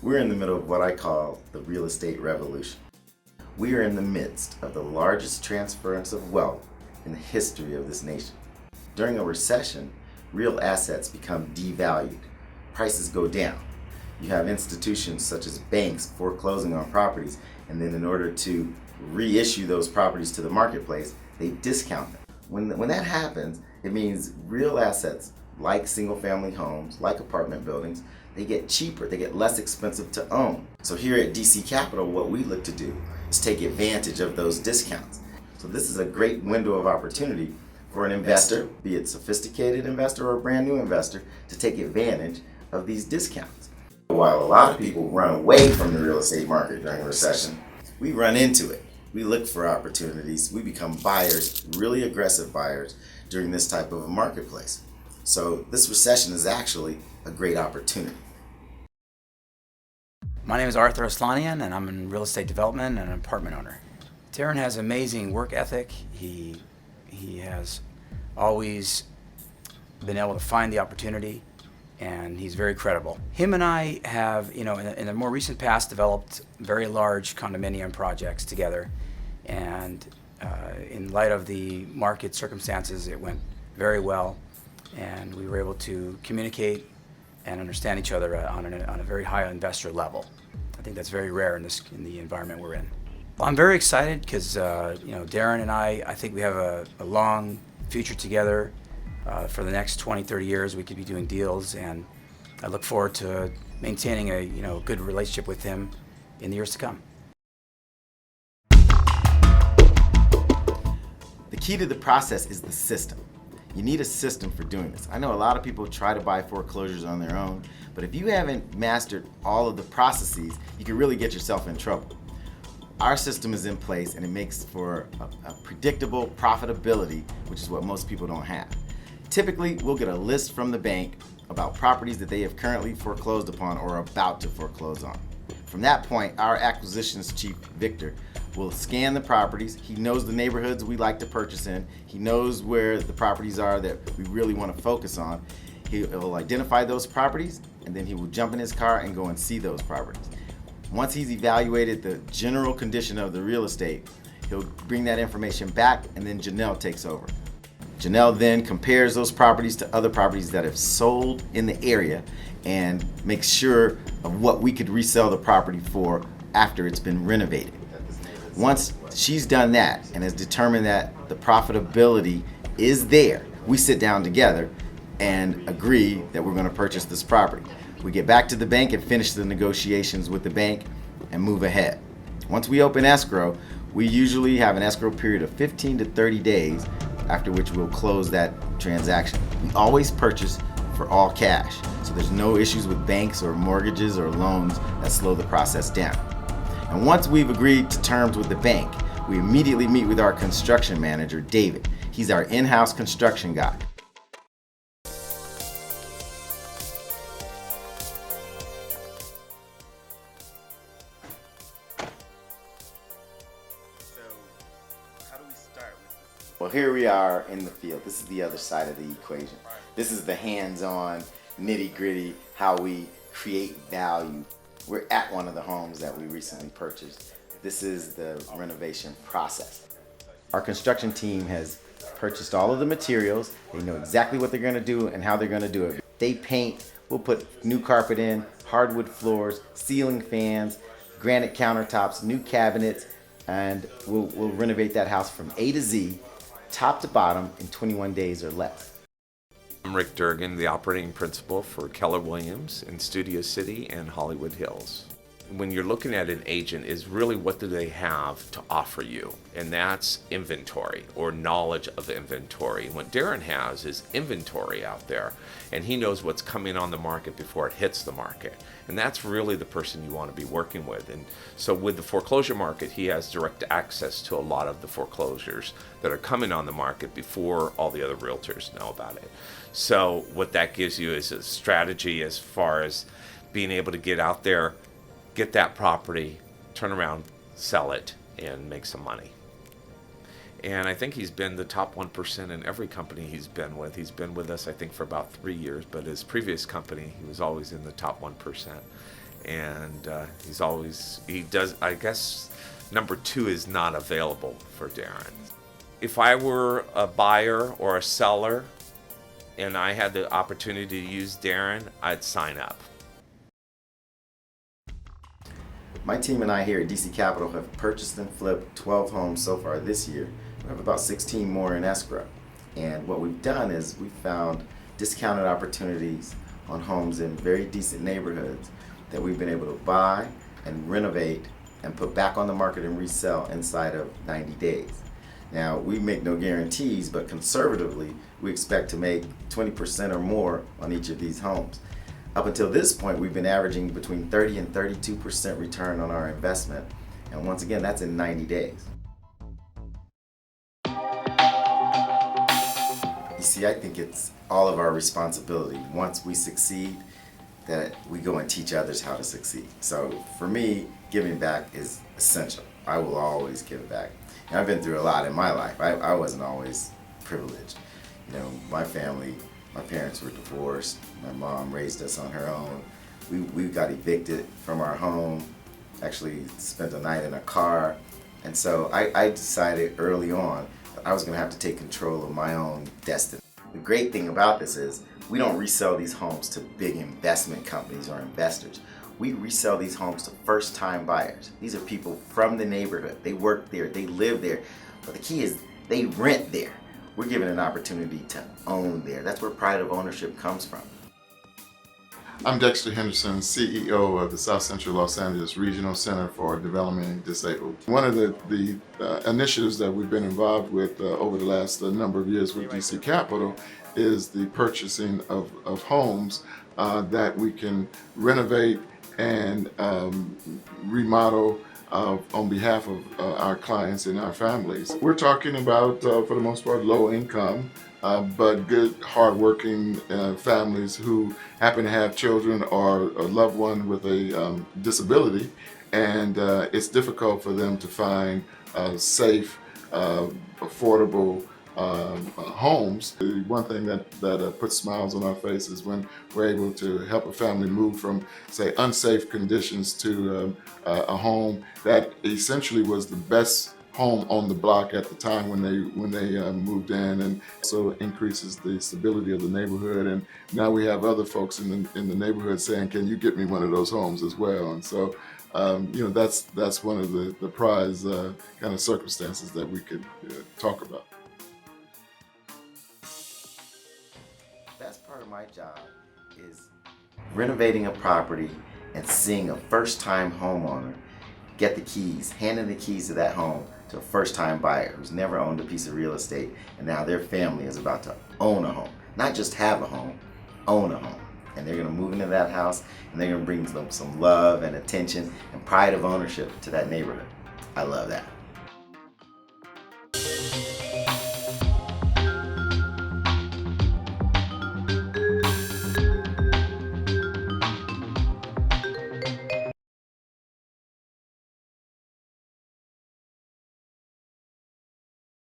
We're in the middle of what I call the real estate revolution. We are in the midst of the largest transference of wealth in the history of this nation. During a recession, real assets become devalued. Prices go down. You have institutions such as banks foreclosing on properties, and then in order to reissue those properties to the marketplace, they discount them. When that happens, it means real assets like single-family homes, like apartment buildings, they get cheaper, they get less expensive to own. So here at DC Capital, what we look to do is take advantage of those discounts. So this is a great window of opportunity for an investor, be it sophisticated investor or a brand new investor, to take advantage of these discounts. While a lot of people run away from the real estate market during a recession, we run into it. We look for opportunities. We become buyers, really aggressive buyers, during this type of a marketplace. So this recession is actually a great opportunity. My name is Arthur Aslanian, and I'm in real estate development and an apartment owner. Daron has amazing work ethic. He has always been able to find the opportunity, and he's very credible. Him and I have, in the more recent past, developed very large condominium projects together, and in light of the market circumstances, it went very well, and we were able to communicate and understand each other on a very high investor level. I think that's very rare in the environment we're in. Well, I'm very excited because Daron and I think we have a long future together. For the next 20, 30 years, we could be doing deals, and I look forward to maintaining a good relationship with him in the years to come. The key to the process is the system. You need a system for doing this. I know a lot of people try to buy foreclosures on their own, but if you haven't mastered all of the processes, you can really get yourself in trouble. Our system is in place, and it makes for a predictable profitability, which is what most people don't have. Typically, we'll get a list from the bank about properties that they have currently foreclosed upon or are about to foreclose on. From that point, our acquisitions chief, Victor, will scan the properties. He knows the neighborhoods we like to purchase in. He knows where the properties are that we really want to focus on. He will identify those properties, and then he will jump in his car and go and see those properties. Once he's evaluated the general condition of the real estate, he'll bring that information back, and then Janelle takes over. Janelle then compares those properties to other properties that have sold in the area and makes sure of what we could resell the property for after it's been renovated. Once she's done that and has determined that the profitability is there, we sit down together and agree that we're going to purchase this property. We get back to the bank and finish the negotiations with the bank and move ahead. Once we open escrow, we usually have an escrow period of 15 to 30 days, after which we'll close that transaction. We always purchase for all cash, so there's no issues with banks or mortgages or loans that slow the process down. And once we've agreed to terms with the bank, we immediately meet with our construction manager, David. He's our in-house construction guy. Well, here we are in the field. This is the other side of the equation. This is the hands-on, nitty-gritty, how we create value. We're at one of the homes that we recently purchased. This is the renovation process. Our construction team has purchased all of the materials. They know exactly what they're going to do and how they're going to do it. They paint, we'll put new carpet in, hardwood floors, ceiling fans, granite countertops, new cabinets, and we'll renovate that house from A to Z, top to bottom, in 21 days or less. I'm Rick Durgan, the operating principal for Keller Williams in Studio City and Hollywood Hills. When you're looking at an agent, is really what do they have to offer you? And that's inventory or knowledge of inventory. And what Daron has is inventory out there, and he knows what's coming on the market before it hits the market. And that's really the person you want to be working with. And so with the foreclosure market, he has direct access to a lot of the foreclosures that are coming on the market before all the other realtors know about it. So what that gives you is a strategy as far as being able to get out there, get that property, turn around, sell it, and make some money. And I think he's been the top 1% in every company he's been with. He's been with us, I think, for about 3 years, but his previous company, he was always in the top 1%. and he does, I guess number 2 is not available for Daron. If I were a buyer or a seller and I had the opportunity to use Daron, I'd sign up. My team and I here at DC Capital have purchased and flipped 12 homes so far this year. We have about 16 more in escrow. And what we've done is we've found discounted opportunities on homes in very decent neighborhoods that we've been able to buy and renovate and put back on the market and resell inside of 90 days. Now, we make no guarantees, but conservatively, we expect to make 20% or more on each of these homes. Up until this point, we've been averaging between 30 and 32% return on our investment. And once again, that's in 90 days. You see, I think it's all of our responsibility. Once we succeed, that we go and teach others how to succeed. So for me, giving back is essential. I will always give back. And I've been through a lot in my life. I wasn't always privileged. You know, my family, my parents were divorced. My mom raised us on her own. We got evicted from our home, actually spent a night in a car. And so I decided early on that I was gonna have to take control of my own destiny. The great thing about this is we don't resell these homes to big investment companies or investors. We resell these homes to first-time buyers. These are people from the neighborhood. They work there, they live there. But the key is they rent there. We're given an opportunity to own there. That's where pride of ownership comes from. I'm Dexter Henderson, CEO of the South Central Los Angeles Regional Center for Developmentally Disabled. One of the initiatives that we've been involved with over the last number of years with DC Capital is the purchasing of homes that we can renovate and remodel on behalf of our clients and our families. We're talking about, for the most part, low income, but good, hardworking families who happen to have children or a loved one with a disability, and it's difficult for them to find safe, affordable homes. The one thing that puts smiles on our faces when we're able to help a family move from, say, unsafe conditions to a home that essentially was the best home on the block at the time when they moved in, and so it increases the stability of the neighborhood. And now we have other folks in the neighborhood saying, "Can you get me one of those homes as well?" And so you know, that's one of the prize kind of circumstances that we could talk about. Best part of my job is renovating a property and seeing a first-time homeowner get the keys, handing the keys to that home to a first-time buyer who's never owned a piece of real estate, and now their family is about to own a home. Not just have a home, own a home. And they're gonna move into that house, and they're gonna bring them some love and attention and pride of ownership to that neighborhood. I love that.